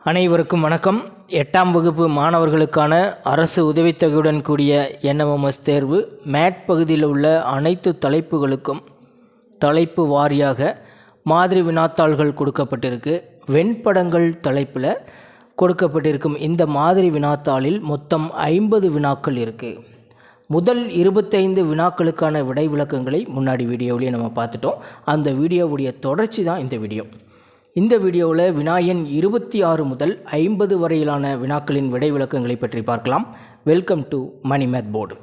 அனைவருக்கும் வணக்கம். 8ஆம் வகுப்பு மாணவர்களுக்கான அரசு உதவித்தொகையுடன் கூடிய NMMS தேர்வு மேட் பகுதியில் உள்ள அனைத்து தலைப்புகளுக்கும் தலைப்பு வாரியாக மாதிரி வினாத்தாள்கள் கொடுக்கப்பட்டிருக்கு. வெண்படங்கள் தலைப்பில் கொடுக்கப்பட்டிருக்கும் இந்த மாதிரி வினாத்தாளில் மொத்தம் 50 வினாக்கள் இருக்குது. முதல் 25 வினாக்களுக்கான விடை விளக்கங்களை முன்னாடி வீடியோவிலேயே நம்ம பார்த்துட்டோம். அந்த வீடியோவுடைய தொடர்ச்சி தான் இந்த வீடியோ. இந்த வீடியோவில் வினா எண் 26 முதல் 50 வரையிலான வினாக்களின் விடை விளக்கங்களை பற்றி பார்க்கலாம். Welcome to Mani math board.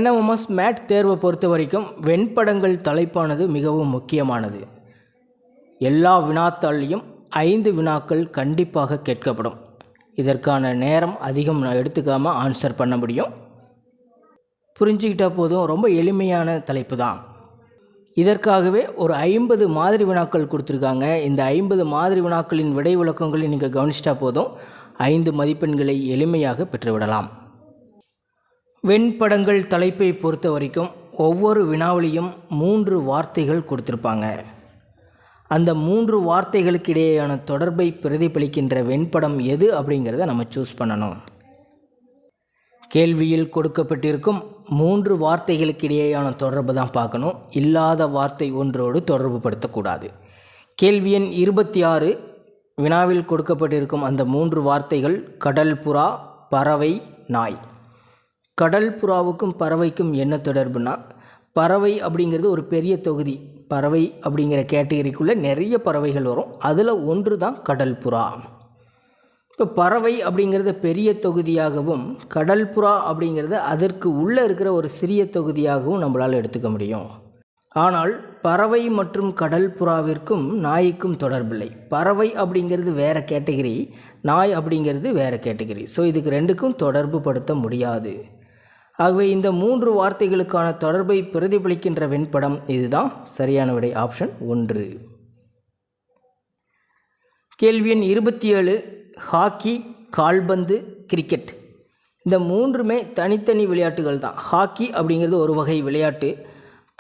NMMS MAT தேர்வை பொறுத்த வரைக்கும் வெண்படங்கள் தலைப்பானது மிகவும் முக்கியமானது. எல்லா வினாத்தாள்லையும் 5 வினாக்கள் கண்டிப்பாக கேட்கப்படும். இதற்கான நேரம் அதிகம் எடுத்துக்காமல் ஆன்சர் பண்ண முடியும். புரிஞ்சுக்கிட்டால் போதும். ரொம்ப எளிமையான தலைப்பு தான். இதற்காகவே ஒரு 50 மாதிரி வினாக்கள் கொடுத்துருக்காங்க. இந்த 50 மாதிரி வினாக்களின் விடை விளக்கங்களை நீங்கள் கவனிச்சிட்டா போதும் 5 மதிப்பெண்களை எளிமையாக பெற்றுவிடலாம். வெண்படங்கள் தலைப்பை பொறுத்த வரைக்கும் ஒவ்வொரு வினாவிலையும் 3 வார்த்தைகள் கொடுத்துருப்பாங்க. அந்த 3 வார்த்தைகளுக்கு இடையேயான தொடர்பை பிரதிபலிக்கின்ற வெண்படம் எது அப்படிங்கிறத நம்ம சூஸ் பண்ணணும். கேள்வியில் கொடுக்கப்பட்டிருக்கும் 3 வார்த்தைகளுக்கு இடையேயான தொடர்பு தான் பார்க்கணும். இல்லாத வார்த்தை ஒன்றோடு தொடர்பு படுத்தக்கூடாது. கேள்வி எண் 26 வினாவில் கொடுக்கப்பட்டிருக்கும் அந்த 3 வார்த்தைகள் கடல் புறா, பறவை, நாய். கடல் புறாவுக்கும் பறவைக்கும் என்ன தொடர்புனா, பறவை அப்படிங்கிறது ஒரு பெரிய தொகுதி. பறவை அப்படிங்கிற கேட்டகரிக்குள்ளே நிறைய பறவைகள் வரும். அதில் ஒன்று தான் கடல் புறா. இப்போ பறவை அப்படிங்கிறத பெரிய தொகுதியாகவும் கடல் புறா அப்படிங்கிறத அதற்கு உள்ளே இருக்கிற ஒரு சிறிய தொகுதியாகவும் நம்மளால் எடுத்துக்க முடியும். ஆனால் பறவை மற்றும் கடல் புறாவிற்கும் நாய்க்கும் தொடர்பில்லை. பறவை அப்படிங்கிறது வேறு கேட்டகரி, நாய் அப்படிங்கிறது வேறு கேட்டகரி. ஸோ இதுக்கு ரெண்டுக்கும் தொடர்பு படுத்த முடியாது. ஆகவே இந்த 3 வார்த்தைகளுக்கான தொடர்பை பிரதிபலிக்கின்ற வெண்படம் இதுதான் சரியான விடை. ஆப்ஷன் 1. கேள்வி எண் 27 ஹாக்கி, கால்பந்து, கிரிக்கெட் இந்த 3மே தனித்தனி விளையாட்டுகள் தான். ஹாக்கி அப்படிங்கிறது ஒரு வகை விளையாட்டு,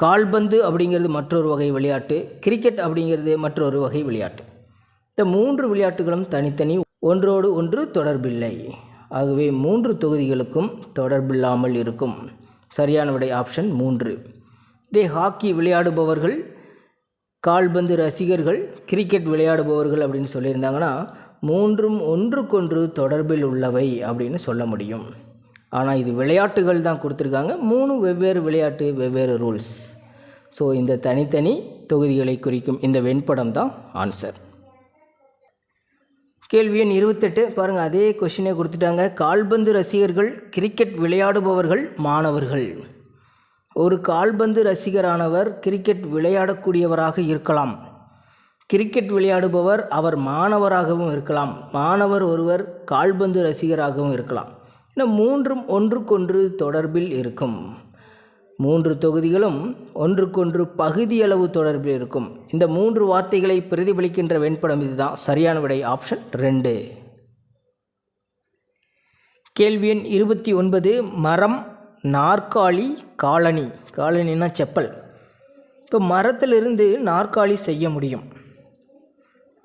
கால்பந்து அப்படிங்கிறது மற்றொரு வகை விளையாட்டு, கிரிக்கெட் அப்படிங்கிறது மற்றொரு வகை விளையாட்டு. இந்த 3 விளையாட்டுகளும் தனித்தனி, ஒன்றோடு ஒன்று தொடர்பில்லை. ஆகவே 3 தொகுதிகளுக்கும் தொடர்பில்லாமல் இருக்கும். சரியான விடை ஆப்ஷன் 3. இதே ஹாக்கி விளையாடுபவர்கள், கால்பந்து ரசிகர்கள், கிரிக்கெட் விளையாடுபவர்கள் அப்படின்னு சொல்லியிருந்தாங்கன்னா 3ம் ஒன்றுக்கொன்று தொடர்பில் உள்ளவை அப்படின்னு சொல்ல முடியும். ஆனால் இது விளையாட்டுகள் தான் கொடுத்துருக்காங்க. 3 வெவ்வேறு விளையாட்டு, வெவ்வேறு ரூல்ஸ். ஸோ இந்த தனித்தனி தொகுதிகளை குறிக்கும் இந்த வெண்படம் தான் ஆன்சர். கேள்வி எண் 28 பாருங்கள், அதே கொஷினே கொடுத்துட்டாங்க. கால்பந்து ரசிகர்கள், கிரிக்கெட் விளையாடுபவர்கள், மாணவர்கள். ஒரு கால்பந்து ரசிகரானவர் கிரிக்கெட் விளையாடக்கூடியவராக இருக்கலாம். கிரிக்கெட் விளையாடுபவர் அவர் மாணவராகவும் இருக்கலாம். மாணவர் ஒருவர் கால்பந்து ரசிகராகவும் இருக்கலாம். இன்னும் 3ம் ஒன்றுக்கொன்று தொடர்பில் இருக்கும். 3 தொகுதிகளும் ஒன்றுக்கொன்று பகுதியளவு தொடர்பில் இருக்கும். இந்த 3 வார்த்தைகளை பிரதிபலிக்கின்ற வெண்படம் இதுதான். சரியான விடை ஆப்ஷன் 2. கேள்வி எண் 29 மரம், நாற்காலி, காலணி. காலணின்னா செப்பல். இப்போ மரத்திலிருந்து நாற்காலி செய்ய முடியும்.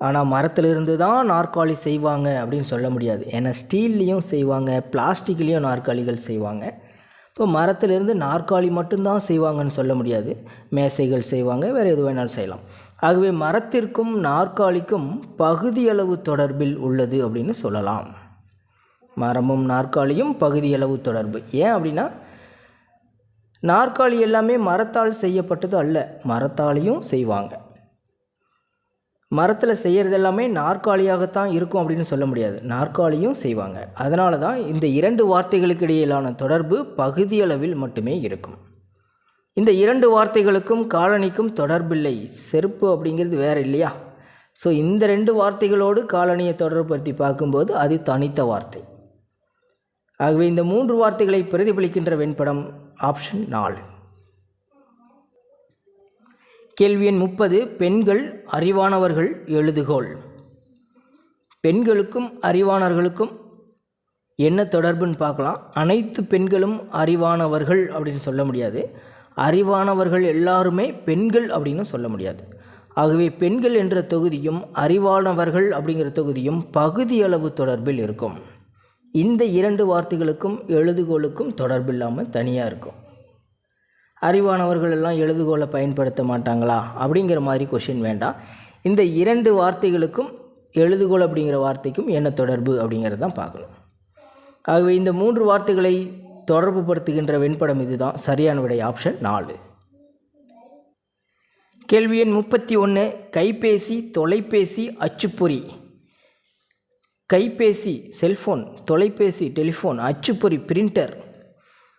ஆனால் மரத்திலிருந்து தான் நாற்காலி செய்வாங்க அப்படின்னு சொல்ல முடியாது. ஏன்னா ஸ்டீல்லையும் செய்வாங்க, பிளாஸ்டிக்லேயும் நாற்காலிகள் செய்வாங்க. இப்போ மரத்திலிருந்து நாற்காலி மட்டும்தான் செய்வாங்கன்னு சொல்ல முடியாது. மேசைகள் செய்வாங்க, வேறு எது வேணாலும் செய்யலாம். ஆகவே மரத்திற்கும் நாற்காலிக்கும் பகுதியளவு தொடர்பில் உள்ளது அப்படின்னு சொல்லலாம். மரமும் நாற்காலியும் பகுதியளவு தொடர்பு. ஏன் அப்படின்னா நாற்காலி எல்லாமே மரத்தால் செய்யப்பட்டது அல்ல, மரத்தாலையும் செய்வாங்க. மரத்தில் செய்கிறது எல்லாமே நாற்காலியாகத்தான் இருக்கும் அப்படின்னு சொல்ல முடியாது, நாற்காலியும் செய்வாங்க. அதனால தான் இந்த 2 வார்த்தைகளுக்கு இடையிலான தொடர்பு பகுதியளவில் மட்டுமே இருக்கும். இந்த 2 வார்த்தைகளுக்கும் காலணிக்கும் தொடர்பில்லை. செருப்பு அப்படிங்கிறது வேறு இல்லையா? ஸோ இந்த 2 வார்த்தைகளோடு காலணியை தொடர்புபடுத்தி பார்க்கும்போது அது தனித்த வார்த்தை. ஆகவே இந்த 3 வார்த்தைகளை பிரதிபலிக்கின்ற வெண்படம் ஆப்ஷன் 4. கேள்வி எண் 30 பெண்கள் அறிவானவர்கள், எழுதுகோள். பெண்களுக்கும் அறிவானவர்களுக்கும் என்ன தொடர்புன்னு பார்க்கலாம். அனைத்து பெண்களும் அறிவானவர்கள் அப்படின்னு சொல்ல முடியாது. அறிவானவர்கள் எல்லாருமே பெண்கள் அப்படின்னு சொல்ல முடியாது. ஆகவே பெண்கள் என்ற தொகுதியும் அறிவானவர்கள் அப்படிங்கிற தொகுதியும் பகுதியளவு தொடர்பில் இருக்கும். இந்த 2 வார்த்தைகளுக்கும் எழுதுகோளுக்கும் தொடர்பில்லாமல் தனியாக இருக்கும். அறிவானவர்கள் எல்லாம் எழுதுகோளை பயன்படுத்த மாட்டாங்களா அப்படிங்கிற மாதிரி கொஷின் வேண்டாம். இந்த 2 வார்த்தைகளுக்கும் எழுதுகோள் அப்படிங்கிற வார்த்தைக்கும் என்ன தொடர்பு அப்படிங்கிறது தான் பார்க்கணும். ஆகவே இந்த 3 வார்த்தைகளை தொடர்பு படுத்துகின்ற வெண்படம் இதுதான். சரியான விடை ஆப்ஷன் 4. கேள்வி எண் 31. கைபேசி, தொலைபேசி, அச்சுப்பொறி. கைபேசி செல்ஃபோன், தொலைபேசி டெலிஃபோன், அச்சுப்பொறி பிரிண்டர்,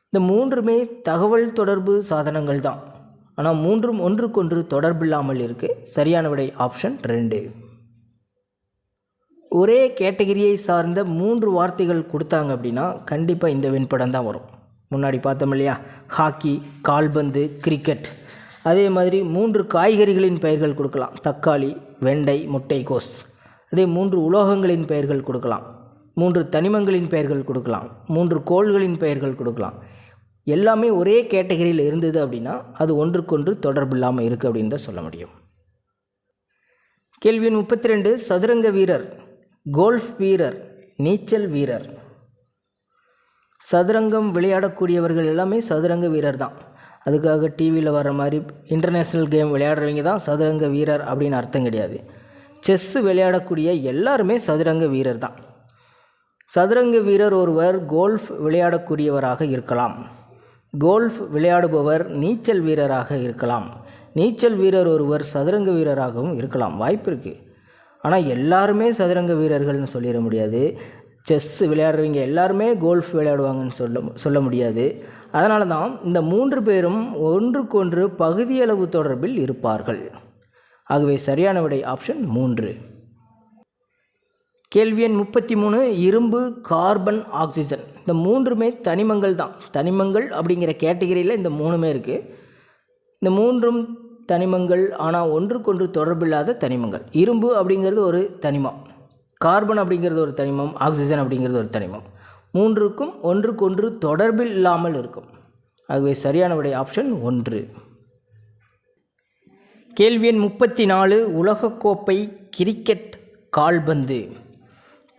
இந்த 3மே தகவல் தொடர்பு சாதனங்கள் தான். ஆனால் 3ம் ஒன்றுக்கொன்று தொடர்பில்லாமல் இருக்குது. சரியான விடை ஆப்ஷன் 2. ஒரே கேட்டகரியை சார்ந்த 3 வார்த்தைகள் கொடுத்தாங்க அப்படின்னா கண்டிப்பாக இந்த வெண்படம் தான் வரும். முன்னாடி பார்த்தோம் இல்லையா, ஹாக்கி, கால்பந்து, கிரிக்கெட். அதே மாதிரி 3 காய்கறிகளின் பெயர்கள் கொடுக்கலாம், தக்காளி, வெண்டை, முட்டைக்கோஸ். அதே 3 உலோகங்களின் பெயர்கள் கொடுக்கலாம், 3 தனிமங்களின் பெயர்கள் கொடுக்கலாம், 3 கோள்களின் பெயர்கள் கொடுக்கலாம். எல்லாமே ஒரே கேட்டகரியில் இருந்தது அப்படின்னா அது ஒன்றுக்கொன்று தொடர்பில்லாமல் இருக்குது அப்படின்னு தான் சொல்ல முடியும். கேள்வி 32. சதுரங்க வீரர், கோல்ஃப் வீரர், நீச்சல் வீரர். சதுரங்கம் விளையாடக்கூடியவர்கள் எல்லாமே சதுரங்க வீரர் தான். அதுக்காக டிவியில் வர மாதிரி இன்டர்நேஷ்னல் கேம் விளையாடுறவங்க தான் சதுரங்க வீரர் அப்படின்னு அர்த்தம் கிடையாது. செஸ்ஸு விளையாடக்கூடிய எல்லாருமே சதுரங்க வீரர் தான். சதுரங்க வீரர் ஒருவர் கோல்ஃப் விளையாடக்கூடியவராக இருக்கலாம். கோல்ஃப் விளையாடுபவர் நீச்சல் வீரராக இருக்கலாம். நீச்சல் வீரர் ஒருவர் சதுரங்க வீரராகவும் இருக்கலாம், வாய்ப்பு இருக்குது. ஆனால் எல்லாருமே சதுரங்க வீரர்கள்னு சொல்லிட முடியாது. செஸ்ஸு விளையாடுறவங்க எல்லாருமே கோல்ஃப் விளையாடுவாங்கன்னு சொல்ல முடியாது. அதனால தான் இந்த 3 பேரும் ஒன்றுக்கொன்று பகுதியளவு தொடர்பில் இருப்பார்கள். ஆகவே சரியான விடை ஆப்ஷன் 3. கேள்வி எண் 33. இரும்பு, கார்பன், ஆக்சிஜன். இந்த 3மே தனிமங்கள் தான். தனிமங்கள் அப்படிங்கிற கேட்டகரியில் இந்த 3மே இருக்குது. இந்த 3ம் தனிமங்கள், ஆனால் ஒன்றுக்கொன்று தொடர்பில்லாத தனிமங்கள். இரும்பு அப்படிங்கிறது ஒரு தனிமம், கார்பன் அப்படிங்கிறது ஒரு தனிமம், ஆக்சிஜன் அப்படிங்கிறது ஒரு தனிமம். 3க்கும் ஒன்றுக்கொன்று தொடர்பில் இல்லாமல் இருக்கும். ஆகவே சரியான விடை ஆப்ஷன் 1. கேள்வி எண் 34. உலகக்கோப்பை, கிரிக்கெட், கால்பந்து.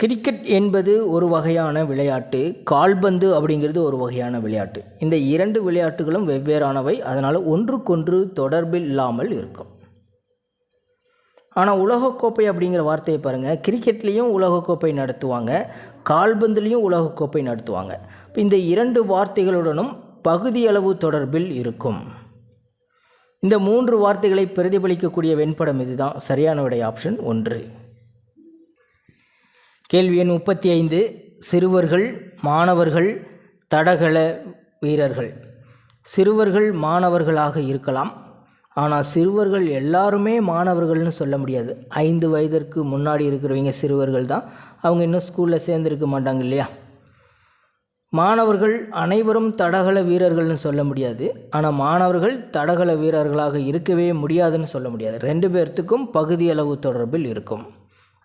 கிரிக்கெட் என்பது ஒரு வகையான விளையாட்டு, கால்பந்து அப்படிங்கிறது ஒரு வகையான விளையாட்டு. இந்த 2 விளையாட்டுகளும் வெவ்வேறானவை, அதனால் ஒன்றுக்கொன்று தொடர்பில் இல்லாமல் இருக்கும். ஆனால் உலகக்கோப்பை அப்படிங்கிற வார்த்தையை பாருங்கள், கிரிக்கெட்லேயும் உலகக்கோப்பை நடத்துவாங்க, கால்பந்துலேயும் உலகக்கோப்பை நடத்துவாங்க. இந்த 2 வார்த்தைகளுடனும் பகுதியளவு தொடர்பில் இருக்கும். இந்த 3 வார்த்தைகளை பிரதிபலிக்கக்கூடிய வெண்படம் இதுதான். சரியான விடை ஆப்ஷன் 1. கேள்வி எண் 35. சிறுவர்கள், மாணவர்கள், தடகள வீரர்கள். சிறுவர்கள் மாணவர்களாக இருக்கலாம், ஆனால் சிறுவர்கள் எல்லாருமே மாணவர்கள்னு சொல்ல முடியாது. 5 வயதிற்கு முன்னாடி இருக்கிறவங்க சிறுவர்கள் தான், அவங்க இன்னும் ஸ்கூலில் சேர்ந்துருக்க மாட்டாங்க இல்லையா. மாணவர்கள் அனைவரும் தடகள வீரர்கள்னு சொல்ல முடியாது, ஆனால் மாணவர்கள் தடகள வீரர்களாக இருக்கவே முடியாதுன்னு சொல்ல முடியாது. 2 பேர்த்துக்கும் பகுதியளவு தொடர்பில் இருக்கும்.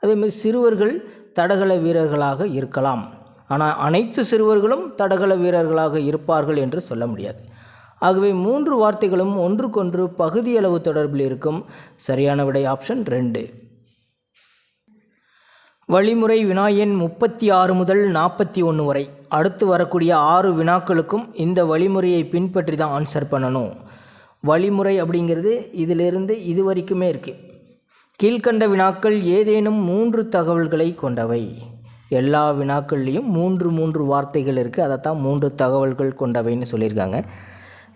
அதேமாதிரி சிறுவர்கள் தடகள வீரர்களாக இருக்கலாம், ஆனால் அனைத்து சிறுவர்களும் தடகள வீரர்களாக இருப்பார்கள் என்று சொல்ல முடியாது. ஆகவே 3 வார்த்தைகளும் ஒன்றுக்கொன்று பகுதியளவு தொடர்பில் இருக்கும். சரியான விடை ஆப்ஷன் 2. வழிமுறை வினா எண் 36 முதல் 41 வரை அடுத்து வரக்கூடிய 6 வினாக்களுக்கும் இந்த வழிமுறையை பின்பற்றி தான் ஆன்சர் பண்ணணும். வழிமுறை அப்படிங்கிறது இதிலிருந்து இது வரைக்குமே இருக்குது. கீழ்கண்ட வினாக்கள் ஏதேனும் 3 தகவல்களை கொண்டவை. எல்லா வினாக்கள்லேயும் 3 வார்த்தைகள் இருக்குது, அதைத்தான் 3 தகவல்கள் கொண்டவைன்னு சொல்லியிருக்காங்க.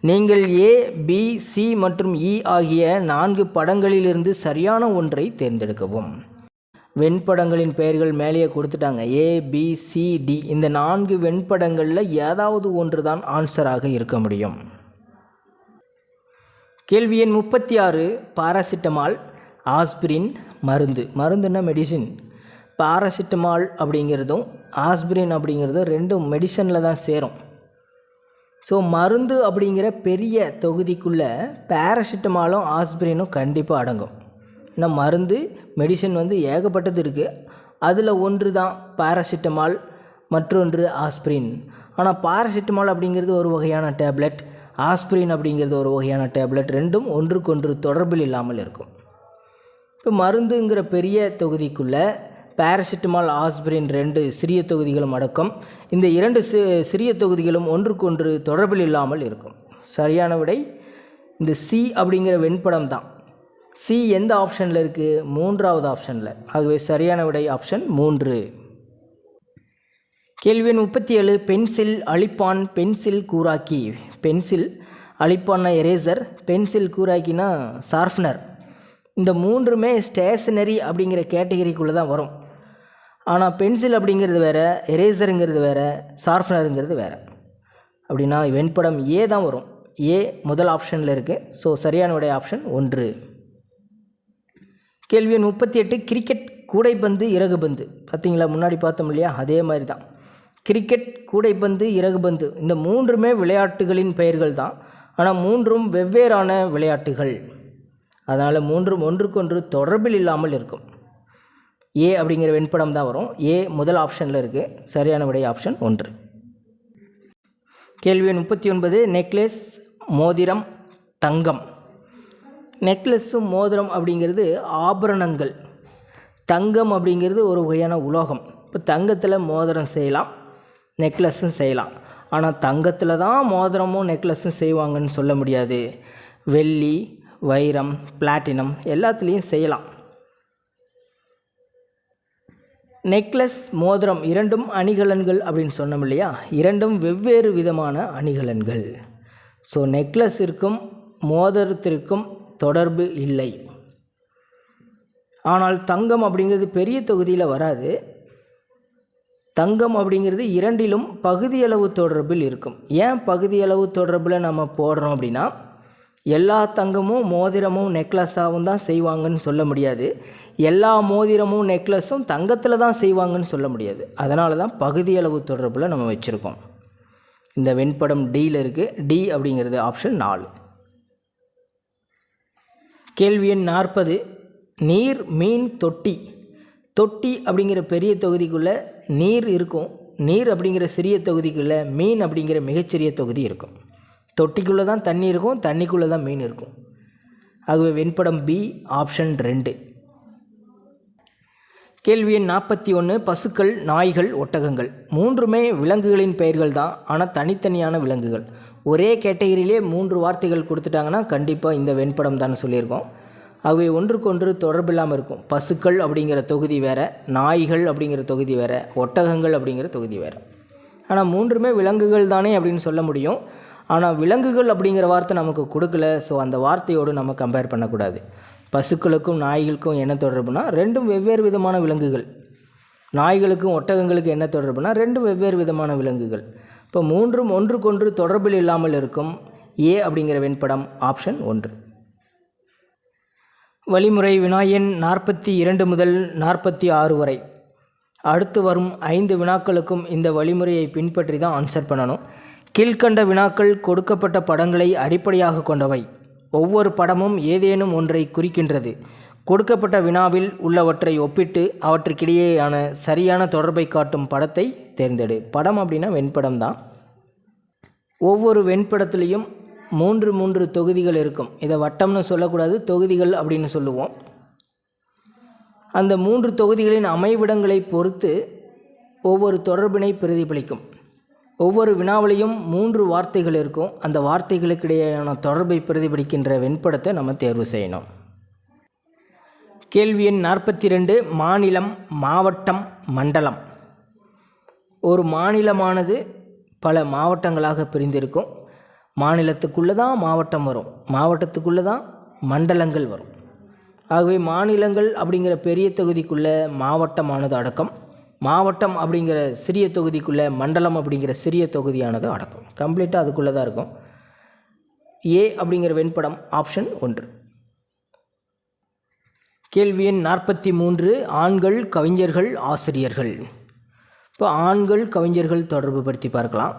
நீங்கள் ஏ, பி, சி மற்றும் இ ஆகிய 4 படங்களிலிருந்து சரியான ஒன்றை தேர்ந்தெடுக்கவும். வெண்படங்களின் பெயர்கள் மேலேயே கொடுத்துட்டாங்க. ஏ, பி, சி, டி. இந்த 4 வெண்படங்களில் ஏதாவது ஒன்று தான் ஆன்சராக இருக்க முடியும். கேள்வி எண் 36. பாராசிட்டமால், ஆஸ்பிரின் மருந்து. மருந்துன்னா மெடிசின். பாராசிட்டமால் அப்படிங்கிறதும் ஆஸ்பிரின் அப்படிங்கிறதும் 2 மெடிசனில் தான் சேரும். ஸோ மருந்து அப்படிங்கிற பெரிய தொகுதிக்குள்ளே பாராசிட்டமாலும் ஆஸ்பிரினும் கண்டிப்பாக அடங்கும். ஏன்னா மருந்து மெடிசன் ஏகப்பட்டது இருக்குது. அதில் ஒன்று தான் பாராசிட்டமால், மற்றொன்று ஆஸ்பிரின். ஆனால் பாராசிட்டமால் அப்படிங்கிறது ஒரு வகையான டேப்லெட், ஆஸ்பிரின் அப்படிங்கிறது ஒரு வகையான டேப்லெட். 2ம் ஒன்றுக்கொன்று தொடர்பில் இல்லாமல் இருக்கும். இப்போ மருந்துங்கிற பெரிய தொகுதிக்குள்ளே பாராசிட்டமால், ஆஸ்பிரின் 2 சிறிய தொகுதிகளும் அடக்கம். இந்த 2 சிறிய தொகுதிகளும் ஒன்றுக்கொன்று தொடர்பில் இல்லாமல் இருக்கும். சரியான விடை இந்த சி அப்படிங்கிற வெண்படம் தான். சி எந்த ஆப்ஷனில் இருக்குது? 3வது ஆப்ஷனில். ஆகவே சரியான விடை ஆப்ஷன் 3. கேள்வி எண் 37. பென்சில், அழிப்பான், பென்சில், கூராக்கி. பென்சில், அழிப்பான்னா எரேசர், பென்சில், கூராக்கினா ஷார்ப்னர். இந்த 3மே ஸ்டேஷனரி அப்படிங்கிற கேட்டகரிக்குள்ளே தான் வரும். ஆனால் பென்சில் அப்படிங்கிறது வேறு, எரேசருங்கிறது வேறு, ஷார்ப்னருங்கிறது வேறு. அப்படின்னா வெண்படம் ஏ தான் வரும். ஏ முதல் ஆப்ஷனில் இருக்குது. ஸோ சரியான விடை ஆப்ஷன் 1. கேள்வி எண் 38. கிரிக்கெட், கூடைப்பந்து, இறகுபந்து. பார்த்தீங்களா, முன்னாடி பார்த்தோம் இல்லையா, அதே மாதிரி தான். கிரிக்கெட், கூடைப்பந்து, இறகுபந்து இந்த 3மே விளையாட்டுகளின் பெயர்கள் தான். ஆனால் 3ம் வெவ்வேறான விளையாட்டுகள். அதனால் 3ம் ஒன்றுக்கொன்று தொடர்பில் இல்லாமல் இருக்கும். ஏ அப்படிங்கிற வெண்படம் தான் வரும். ஏ முதல் ஆப்ஷனில் இருக்குது. சரியான விடை ஆப்ஷன் 1. கேள்வி எண் 39. நெக்லஸ், மோதிரம், தங்கம். நெக்லஸும் மோதிரம் அப்படிங்கிறது ஆபரணங்கள். தங்கம் அப்படிங்கிறது ஒரு வகையான உலோகம். இப்போ தங்கத்தில் மோதிரம் செய்யலாம், நெக்லஸும் செய்யலாம். ஆனால் தங்கத்தில் தான் மோதிரமும் நெக்லஸும் செய்வாங்கன்னு சொல்ல முடியாது. வெள்ளி, வைரம், பிளாட்டினம் எல்லாத்துலேயும் செய்யலாம். நெக்லஸ், மோதிரம் 2ம் அணிகலன்கள் அப்படின்னு சொன்னோம் இல்லையா, 2ம் வெவ்வேறு விதமான அணிகலன்கள். ஸோ நெக்லஸிற்கும் மோதிரத்திற்கும் தொடர்பு இல்லை. ஆனால் தங்கம் அப்படிங்கிறது பெரிய தொகுதியில் வராது. தங்கம் அப்படிங்கிறது 2லும் பகுதியளவு தொடர்பில் இருக்கும். ஏன் பகுதியளவு தொடர்பில் நம்ம போடுறோம் அப்படின்னா, எல்லா தங்கமும் மோதிரமும் நெக்லஸாகவும் தான் செய்வாங்கன்னு சொல்ல முடியாது. எல்லா மோதிரமும் நெக்லஸும் தங்கத்தில் தான் செய்வாங்கன்னு சொல்ல முடியாது. அதனால தான் பகுதியளவு தொடர்பில் நம்ம வச்சுருக்கோம். இந்த வெண்படம் டியில் இருக்குது. டி அப்படிங்கிறது ஆப்ஷன் 4. கேள்வி எண் 40. நீர், மீன், தொட்டி. தொட்டி அப்படிங்கிற பெரிய தொகுதிக்குள்ளே நீர் இருக்கும். நீர் அப்படிங்கிற சிறிய தொகுதிக்குள்ளே மீன் அப்படிங்கிற மிகச்சிறிய தொகுதி இருக்கும். தொட்டிக்குள்ளே தான் தண்ணி இருக்கும், தண்ணிக்குள்ளே தான் மீன் இருக்கும். ஆகவே வெண்படம் பி ஆப்ஷன் 2. கேள்வி எண் 41. பசுக்கள், நாய்கள், ஒட்டகங்கள். 3மே விலங்குகளின் பெயர்கள் தான். ஆனால் தனித்தனியான விலங்குகள். ஒரே கேட்டகரியிலே 3 வார்த்தைகள் கொடுத்துட்டாங்கன்னா கண்டிப்பாக இந்த வெண்படம் தான் சொல்லியிருக்கோம். ஆகவே ஒன்றுக்கொன்று தொடர்பில்லாமல் இருக்கும். பசுக்கள் அப்படிங்கிற தொகுதி வேறு, நாய்கள் அப்படிங்கிற தொகுதி வேறு, ஒட்டகங்கள் அப்படிங்கிற தொகுதி வேறு. ஆனால் 3மே விலங்குகள் தானே அப்படின்னு சொல்ல முடியும். ஆனால் விலங்குகள் அப்படிங்கிற வார்த்தை நமக்கு கொடுக்கல. ஸோ அந்த வார்த்தையோடு நம்ம கம்பேர் பண்ணக்கூடாது. பசுக்களுக்கும் நாய்களுக்கும் என்ன தொடர்புனா, 2ம் வெவ்வேறு விதமான விலங்குகள். நாய்களுக்கும் ஒட்டகங்களுக்கும் என்ன தொடர்புனா, 2ம் வெவ்வேறு விதமான விலங்குகள். இப்போ 3ம் ஒன்றுக்கொன்று தொடர்பில் இல்லாமல் இருக்கும். ஏ அப்படிங்கிற வெண்படம் ஆப்ஷன் 1. வழிமுறை வினா எண் 42 முதல் 46 வரை. அடுத்து வரும் 5 வினாக்களுக்கும் இந்த வழிமுறையை பின்பற்றி தான் ஆன்சர் பண்ணணும். கீழ்கண்ட வினாக்கள் கொடுக்கப்பட்ட படங்களை அடிப்படையாக கொண்டவை. ஒவ்வொரு படமும் ஏதேனும் ஒன்றை குறிக்கின்றது. கொடுக்கப்பட்ட வினாவில் உள்ளவற்றை ஒப்பிட்டு அவற்றுக்கிடையேயான சரியான தொடர்பை காட்டும் படத்தை தேர்ந்தெடு. படம் அப்படின்னா வெண்படம் தான். ஒவ்வொரு வெண்படத்துலேயும் 3 தொகுதிகள் இருக்கும். இதை வட்டம்னு சொல்லக்கூடாது, தொகுதிகள் அப்படின்னு சொல்லுவோம். அந்த 3 தொகுதிகளின் அமைவிடங்களை பொறுத்து ஒவ்வொரு தொடர்பினை பிரதிபலிக்கும். ஒவ்வொரு வினாவிலையும் 3 வார்த்தைகள் இருக்கும். அந்த வார்த்தைகளுக்கிடையேயான தொடர்பை பிரதிபலிக்கின்ற வெண்படத்தை நம்ம தேர்வு செய்யணும். கேள்வி எண் 42. மாநிலம், மாவட்டம், மண்டலம். ஒரு மாநிலமானது பல மாவட்டங்களாக பிரிந்திருக்கும். மாநிலத்துக்குள்ளே தான் மாவட்டம் வரும், மாவட்டத்துக்குள்ளே தான் மண்டலங்கள் வரும். ஆகவே மாநிலங்கள் அப்படிங்கிற பெரிய தொகுதிக்குள்ளே மாவட்டமானது அடக்கம். மாவட்டம் அப்படிங்கிற சிறிய தொகுதிக்குள்ளே மண்டலம் அப்படிங்கிற சிறிய தொகுதியானது அடக்கம். கம்ப்ளீட்டாக அதுக்குள்ளே தான் இருக்கும். ஏ அப்படிங்கிற வெண்படம் ஆப்ஷன் 1. கேள்வி எண் 43. ஆண்கள், கவிஞர்கள், ஆசிரியர்கள். இப்போ ஆண்கள், கவிஞர்கள் தொடர்பு படுத்தி பார்க்கலாம்.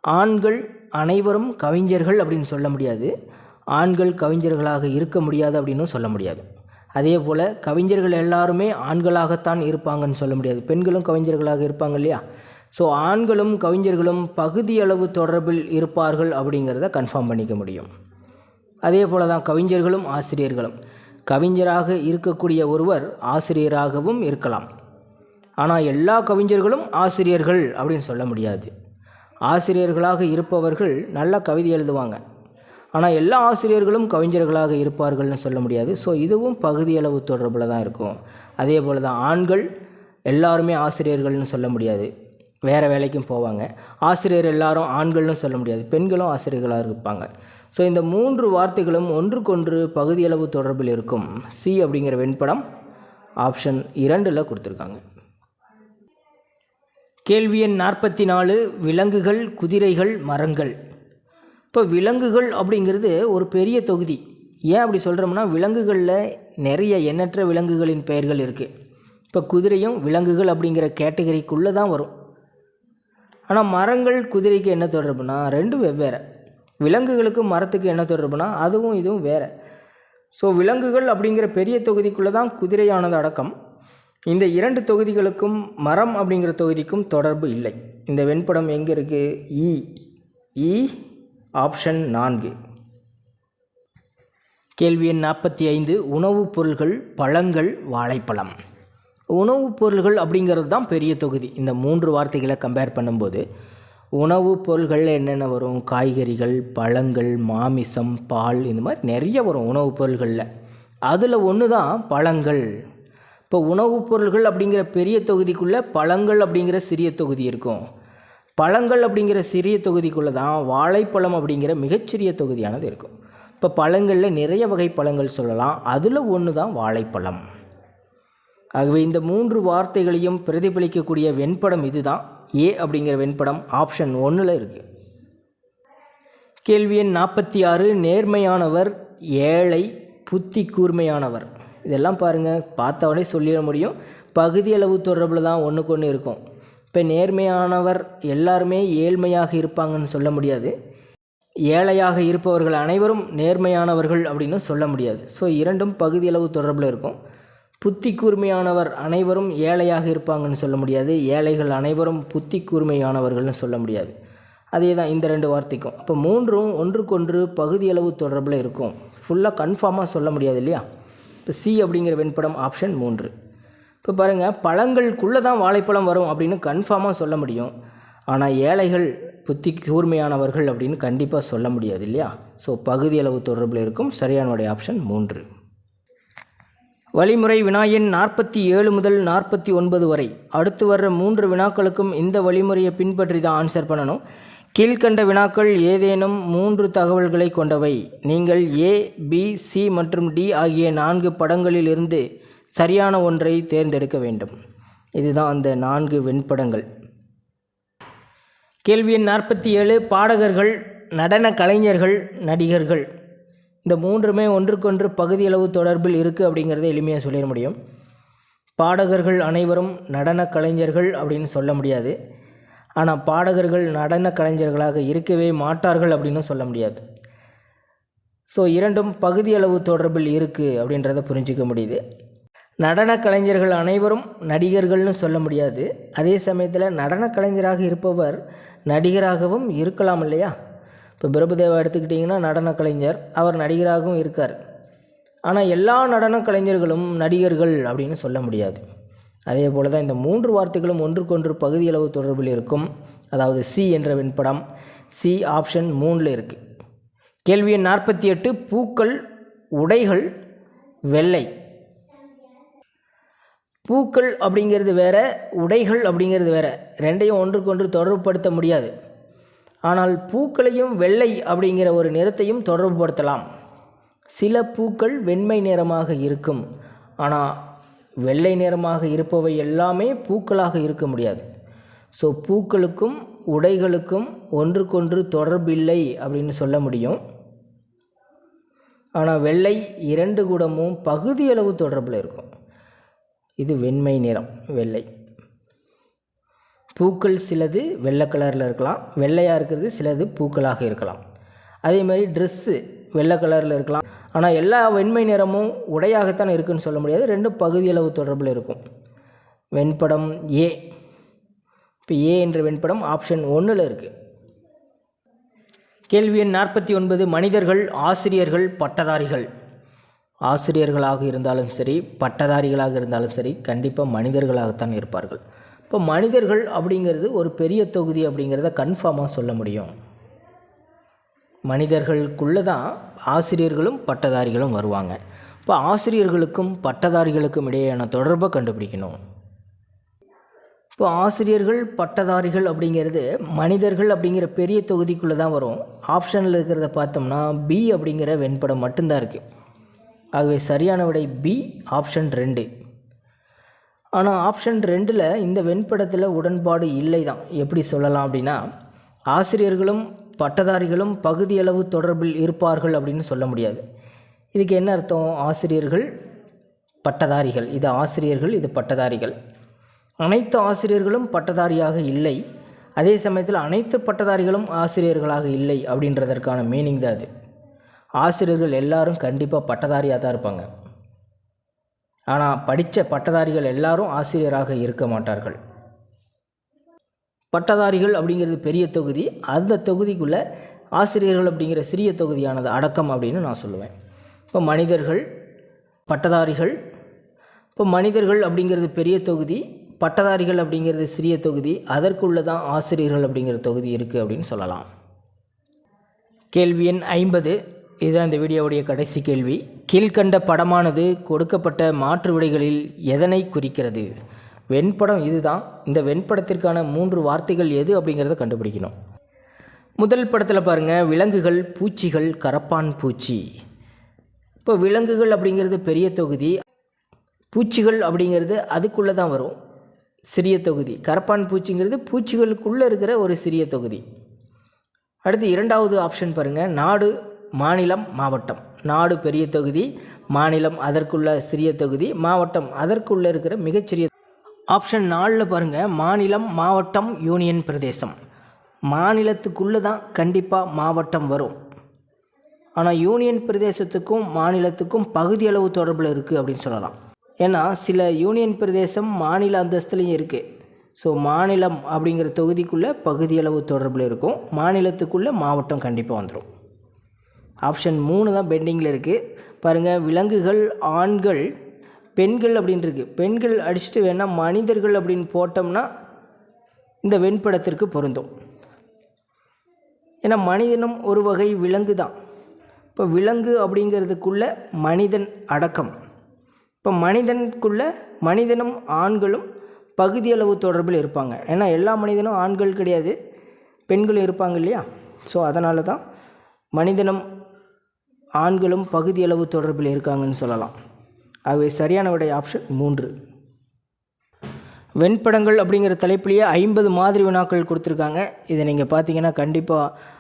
ஆண்கள் அனைவரும் கவிஞர்கள் அப்படின்னு சொல்ல முடியாது. ஆண்கள் கவிஞர்களாக இருக்க முடியாது அப்படின்னு சொல்ல முடியாது. அதே போல் கவிஞர்கள் எல்லாருமே ஆண்களாகத்தான் இருப்பாங்கன்னு சொல்ல முடியாது. பெண்களும் கவிஞர்களாக இருப்பாங்க இல்லையா. ஸோ ஆண்களும் கவிஞர்களும் பகுதியளவு தொடர்பில் இருப்பார்கள் அப்படிங்கிறத கன்ஃபார்ம் பண்ணிக்க முடியும். அதே போல் தான் கவிஞர்களும் ஆசிரியர்களும். கவிஞராக இருக்கக்கூடிய ஒருவர் ஆசிரியராகவும் இருக்கலாம். ஆனால் எல்லா கவிஞர்களும் ஆசிரியர்கள் அப்படின்னு சொல்ல முடியாது. ஆசிரியர்களாக இருப்பவர்கள் நல்ல கவிதை எழுதுவாங்க, ஆனால் எல்லா ஆசிரியர்களும் கவிஞர்களாக இருப்பார்கள்னு சொல்ல முடியாது. ஸோ இதுவும் பகுதியளவு தொடர்பில் தான் இருக்கும். அதே போல் தான் ஆண்கள் எல்லாருமே ஆசிரியர்கள்னு சொல்ல முடியாது, வேறு வேலைக்கும் போவாங்க. ஆசிரியர் எல்லாரும் ஆண்கள்னு சொல்ல முடியாது, பெண்களும் ஆசிரியர்களாக இருப்பாங்க. ஸோ இந்த 3 வார்த்தைகளும் ஒன்றுக்கொன்று பகுதியளவு தொடர்பில் இருக்கும். சி அப்படிங்கிற வெண்படம் ஆப்ஷன் 2ல் கொடுத்துருக்காங்க. கேள்வி எண் 44, விலங்குகள், குதிரைகள், மரங்கள். இப்போ விலங்குகள் அப்படிங்கிறது ஒரு பெரிய தொகுதி. ஏன் அப்படி சொல்கிறோம்னா, விலங்குகளில் நிறைய எண்ணற்ற விலங்குகளின் பெயர்கள் இருக்குது. இப்போ குதிரையும் விலங்குகள் அப்படிங்கிற கேட்டகரிக்குள்ளே தான் வரும். ஆனால் மரங்கள் குதிரைக்கு என்ன தொடர்புனா, ரெண்டும் வெவ்வேறு. விலங்குகளுக்கு மரத்துக்கு என்ன தொடர்புனா, அதுவும் இதுவும் வேறு. ஸோ விலங்குகள் அப்படிங்கிற பெரிய தொகுதிக்குள்ளே தான் குதிரையானது அடக்கம். இந்த 2 தொகுதிகளுக்கும் மரம் அப்படிங்கிற தொகுதிக்கும் தொடர்பு இல்லை. இந்த வெண்படம் எங்கே இருக்குது? இ ஆப்ஷன் 4. கேள்வி எண் 45, உணவுப் பொருள்கள், பழங்கள், வாழைப்பழம். உணவுப் பொருள்கள் அப்படிங்கிறது தான் பெரிய தொகுதி. இந்த 3 வார்த்தைகளை கம்பேர் பண்ணும்போது உணவுப் பொருள்கள் என்னென்ன வரும்? காய்கறிகள், பழங்கள், மாமிசம், பால், இந்த மாதிரி நிறைய வரும் உணவுப் பொருள்களில். அதில் ஒன்று தான் பழங்கள். இப்போ உணவுப் பொருள்கள் அப்படிங்கிற பெரிய தொகுதிக்குள்ளே பழங்கள் அப்படிங்கிற சிறிய தொகுதி இருக்கும். பழங்கள் அப்படிங்கிற சிறிய தொகுதிக்குள்ளே தான் வாழைப்பழம் அப்படிங்கிற மிகச்சிறிய தொகுதியானது இருக்கும். இப்போ பழங்களில் நிறைய வகை பழங்கள் சொல்லலாம், அதில் ஒன்று தான் வாழைப்பழம். ஆகவே இந்த 3 வார்த்தைகளையும் பிரதிபலிக்கக்கூடிய வெண்படம் இதுதான். ஏ அப்படிங்கிற வெண்படம் ஆப்ஷன் 1ல் இருக்குது. கேள்வி எண் 46, நேர்மையானவர், ஏழை, புத்தி கூர்மையானவர். இதெல்லாம் பாருங்கள், பார்த்தவொடனே சொல்லிட முடியும். பகுதியளவு தொடர்பில் தான் ஒன்றுக்கு ஒன்று இருக்கும். இப்போ நேர்மையானவர் எல்லாருமே ஏழ்மையாக இருப்பாங்கன்னு சொல்ல முடியாது, ஏழையாக இருப்பவர்கள் அனைவரும் நேர்மையானவர்கள் அப்படின்னு சொல்ல முடியாது. ஸோ இரண்டும் பகுதியளவு தொடர்பில் இருக்கும். புத்தி கூர்மையானவர் அனைவரும் ஏழையாக இருப்பாங்கன்னு சொல்ல முடியாது, ஏழைகள் அனைவரும் புத்தி கூர்மையானவர்கள்னு சொல்ல முடியாது. அதே தான் இந்த 2 வார்த்தைக்கும். அப்போ 3ம் ஒன்றுக்கொன்று பகுதியளவு தொடர்பில் இருக்கும். ஃபுல்லாக கன்ஃபார்மாக சொல்ல முடியாது இல்லையா? இப்போ சி அப்படிங்கிற வெண்படம் ஆப்ஷன் 3. இப்போ பாருங்கள், பழங்களுக்குள்ளே தான் வாழைப்பழம் வரும் அப்படின்னு கன்ஃபார்மாக சொல்ல முடியும், ஆனால் ஏழைகள் புத்தி கூர்மையானவர்கள் அப்படின்னு கண்டிப்பாக சொல்ல முடியாது இல்லையா? ஸோ பகுதியளவு தொடர்பில் இருக்கும். சரியானுடைய ஆப்ஷன் 3. வழிமுறை வினா எண் 47 முதல் 49 வரை அடுத்து வர்ற 3 வினாக்களுக்கும் இந்த வழிமுறையை பின்பற்றி தான் ஆன்சர் பண்ணணும். கீழ்கண்ட வினாக்கள் ஏதேனும் 3 தகவல்களை கொண்டவை. நீங்கள் ஏ, பி, சி மற்றும் டி ஆகிய 4 படங்களில் இருந்து சரியான ஒன்றை தேர்ந்தெடுக்க வேண்டும். இதுதான் அந்த 4 வெண்படங்கள். கேள்வி எண் 47, பாடகர்கள், நடன கலைஞர்கள், நடிகர்கள். இந்த 3மே ஒன்றுக்கொன்று பகுதியளவு தொடர்பில் இருக்குது அப்படிங்கிறத எளிமையாக சொல்லிட முடியும். பாடகர்கள் அனைவரும் நடன கலைஞர்கள் அப்படின்னு சொல்ல முடியாது, ஆனால் பாடகர்கள் நடன கலைஞர்களாக இருக்கவே மாட்டார்கள் அப்படின்னு சொல்ல முடியாது. ஸோ இரண்டும் பகுதியளவு தொடர்பில் இருக்குது அப்படின்றத புரிஞ்சிக்க முடியுது. நடன கலைஞர்கள் அனைவரும் நடிகர்கள்னு சொல்ல முடியாது, அதே சமயத்தில் நடன கலைஞராக இருப்பவர் நடிகராகவும் இருக்கலாம் இல்லையா? இப்போ பிரபுதேவா எடுத்துக்கிட்டிங்கன்னா நடன கலைஞர், அவர் நடிகராகவும் இருக்கார். ஆனால் எல்லா நடன கலைஞர்களும் நடிகர்கள் அப்படின்னு சொல்ல முடியாது. அதே போல் தான் இந்த 3 வார்த்தைகளும் ஒன்றுக்கொன்று பகுதியளவு தொடர்பில் இருக்கும். அதாவது சி என்ற வெண்படம் சி ஆப்ஷன் 3ல் இருக்குது. கேள்வி எண் 48, பூக்கள், உடைகள், வெள்ளை. பூக்கள் அப்படிங்கிறது வேறு, உடைகள் அப்படிங்கிறது வேறு, ரெண்டையும் ஒன்றுக்கொன்று தொடர்புபடுத்த முடியாது. ஆனால் பூக்களையும் வெள்ளை அப்படிங்கிற ஒரு நிறத்தையும் தொடர்புபடுத்தலாம். சில பூக்கள் வெண்மை நிறமாக இருக்கும், ஆனால் வெள்ளை நிறமாக இருப்பவை எல்லாமே பூக்களாக இருக்க முடியாது. ஸோ பூக்களுக்கும் உடைகளுக்கும் ஒன்றுக்கொன்று தொடர்பில்லை அப்படின்னு சொல்ல முடியும். ஆனால் வெள்ளை 2 கூடமும் பகுதியளவு தொடர்பில் இருக்கும். இது வெண்மை நிறம் வெள்ளை. பூக்கள் சிலது வெள்ளை கலரில் இருக்கலாம், வெள்ளையாக இருக்கிறது சிலது பூக்களாக இருக்கலாம். அதே மாதிரி ட்ரெஸ்ஸு வெள்ளை கலரில் இருக்கலாம், ஆனால் எல்லா வெண்மை நிறமும் உடையாகத்தான் இருக்குதுன்னு சொல்ல முடியாது, ரெண்டும் பகுதியளவு தொடர்பில் இருக்கும். வெண்படம் ஏ. இப்போ ஏ என்ற வெண்படம் ஆப்ஷன் 1ல் இருக்குது. கேள்வி எண் 49, மனிதர்கள், ஆசிரியர்கள், பட்டதாரிகள். ஆசிரியர்களாக இருந்தாலும் சரி, பட்டதாரிகளாக இருந்தாலும் சரி, கண்டிப்பாக மனிதர்களாகத்தான் இருப்பார்கள். இப்போ மனிதர்கள் அப்படிங்கிறது ஒரு பெரிய தொகுதி அப்படிங்கிறத கன்ஃபார்மாக சொல்ல முடியும். மனிதர்களுக்குள்ளே தான் ஆசிரியர்களும் பட்டதாரிகளும் வருவாங்க. இப்போ ஆசிரியர்களுக்கும் பட்டதாரிகளுக்கும் இடையேயான தொடர்பை கண்டுபிடிக்கணும். இப்போ ஆசிரியர்கள் பட்டதாரிகள் அப்படிங்கிறது மனிதர்கள் அப்படிங்கிற பெரிய தொகுதிக்குள்ளே தான் வரும். ஆப்ஷனில் இருக்கிறத பார்த்தோம்னா பி அப்படிங்கிற வெண்படம் மட்டும்தான் இருக்குது. ஆகவே சரியான விடை பி, ஆப்ஷன் 2. ஆனால் ஆப்ஷன் 2ல் இந்த வெண்படத்தில் உடன்பாடு இல்லை தான். எப்படி சொல்லலாம் அப்படின்னா, ஆசிரியர்களும் பட்டதாரிகளும் பகுதியளவு தொடர்பில் இருப்பார்கள் அப்படின்னு சொல்ல முடியாது. இதுக்கு என்ன அர்த்தம்? ஆசிரியர்கள் பட்டதாரிகள், இது ஆசிரியர்கள், இது பட்டதாரிகள். அனைத்து ஆசிரியர்களும் பட்டதாரியாக இல்லை, அதே சமயத்தில் அனைத்து பட்டதாரிகளும் ஆசிரியர்களாக இல்லை அப்படின்றதற்கான மீனிங் தான் அது. ஆசிரியர்கள் எல்லாரும் கண்டிப்பாக பட்டதாரியாக தான் இருப்பாங்க. ஆனால் படித்த பட்டதாரிகள் எல்லாரும் ஆசிரியராக இருக்க மாட்டார்கள். பட்டதாரிகள் அப்படிங்கிறது பெரிய தொகுதி, அந்த தொகுதிக்குள்ளே ஆசிரியர்கள் அப்படிங்கிற சிறிய தொகுதியானது அடக்கம் அப்படின்னு நான் சொல்லுவேன். இப்போ மனிதர்கள், பட்டதாரிகள், இப்போ மனிதர்கள் அப்படிங்கிறது பெரிய தொகுதி, பட்டதாரிகள் அப்படிங்கிறது சிறிய தொகுதி, அதற்குள்ளே தான் ஆசிரியர்கள் அப்படிங்கிற தொகுதி இருக்குது அப்படின்னு சொல்லலாம். கேள்வி எண் 50, இதுதான் இந்த வீடியோவுடைய கடைசி கேள்வி. கீழ்கண்ட படமானது கொடுக்கப்பட்ட மாற்று விடைகளில் எதனை குறிக்கிறது? வெண்படம் இதுதான். இந்த வெண்படத்திற்கான 3 வார்த்தைகள் எது அப்படிங்கிறத கண்டுபிடிக்கணும். முதல் படத்தில் பாருங்கள், விலங்குகள், பூச்சிகள், கரப்பான் பூச்சி. இப்போ விலங்குகள் அப்படிங்கிறது பெரிய தொகுதி, பூச்சிகள் அப்படிங்கிறது அதுக்குள்ளே தான் வரும், சிறிய தொகுதி. கரப்பான் பூச்சிங்கிறது பூச்சிகளுக்குள்ளே இருக்கிற ஒரு சிறிய தொகுதி. அடுத்து 2வது ஆப்ஷன் பாருங்கள், நாடு, மாநிலம், மாவட்டம். நாடு பெரிய தொகுதி, மாநிலம் அதற்குள்ள சிறிய தொகுதி, மாவட்டம் அதற்குள்ளே இருக்கிற மிகச்சிறிய. ஆப்ஷன் 4ல் பாருங்கள், மாநிலம், மாவட்டம், யூனியன் பிரதேசம். மாநிலத்துக்குள்ளே தான் கண்டிப்பாக மாவட்டம் வரும். ஆனால் யூனியன் பிரதேசத்துக்கும் மாநிலத்துக்கும் பகுதியளவு தொடர்பில் இருக்குது அப்படின்னு சொல்லலாம். ஏன்னா சில யூனியன் பிரதேசம் மாநில அந்தஸ்துலேயும் இருக்குது. ஸோ மாநிலம் அப்படிங்கிற தொகுதிக்குள்ளே பகுதியளவு தொடர்பில் இருக்கும், மாநிலத்துக்குள்ளே மாவட்டம் கண்டிப்பாக வந்துடும். ஆப்ஷன் 3 தான் பெண்டிங்கில் இருக்குது. பாருங்கள், விலங்குகள், ஆண்கள், பெண்கள் அப்படின்னு இருக்குது. பெண்கள் அடிச்சுட்டு வேணால் மனிதர்கள் அப்படின்னு போட்டோம்னா இந்த வெண்படத்திற்கு பொருந்தும். ஏன்னா மனிதனும் ஒரு வகை விலங்கு தான். இப்போ விலங்கு அப்படிங்கிறதுக்குள்ளே மனிதன் அடக்கம். இப்போ மனிதனுக்குள்ளே மனிதனும் ஆண்களும் பகுதியளவு தொடர்பில் இருப்பாங்க. ஏன்னா எல்லா மனிதனும் ஆண்கள் கிடையாது, பெண்களும் இருப்பாங்க இல்லையா? ஸோ அதனால தான் மனிதனும் ஆண்களும் பகுதியளவு தொடர்பில் இருக்காங்கன்னு சொல்லலாம். ஆகவே சரியான விடை ஆப்ஷன் 3. வெண்படங்கள் அப்படிங்கிற தலைப்பிலேயே 50 மாதிரி வினாக்கள் கொடுத்துருக்காங்க. இதை நீங்கள் பார்த்தீங்கன்னா கண்டிப்பாக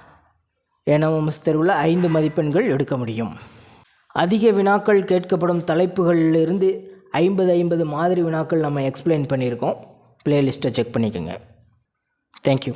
NMMS தேர்வில் 5 மதிப்பெண்கள் எடுக்க முடியும். அதிக வினாக்கள் கேட்கப்படும் தலைப்புகளிலிருந்து 50 மாதிரி வினாக்கள் நம்ம எக்ஸ்பிளைன் பண்ணியிருக்கோம். பிளேலிஸ்ட்டை செக் பண்ணிக்கோங்க. தேங்க்யூ.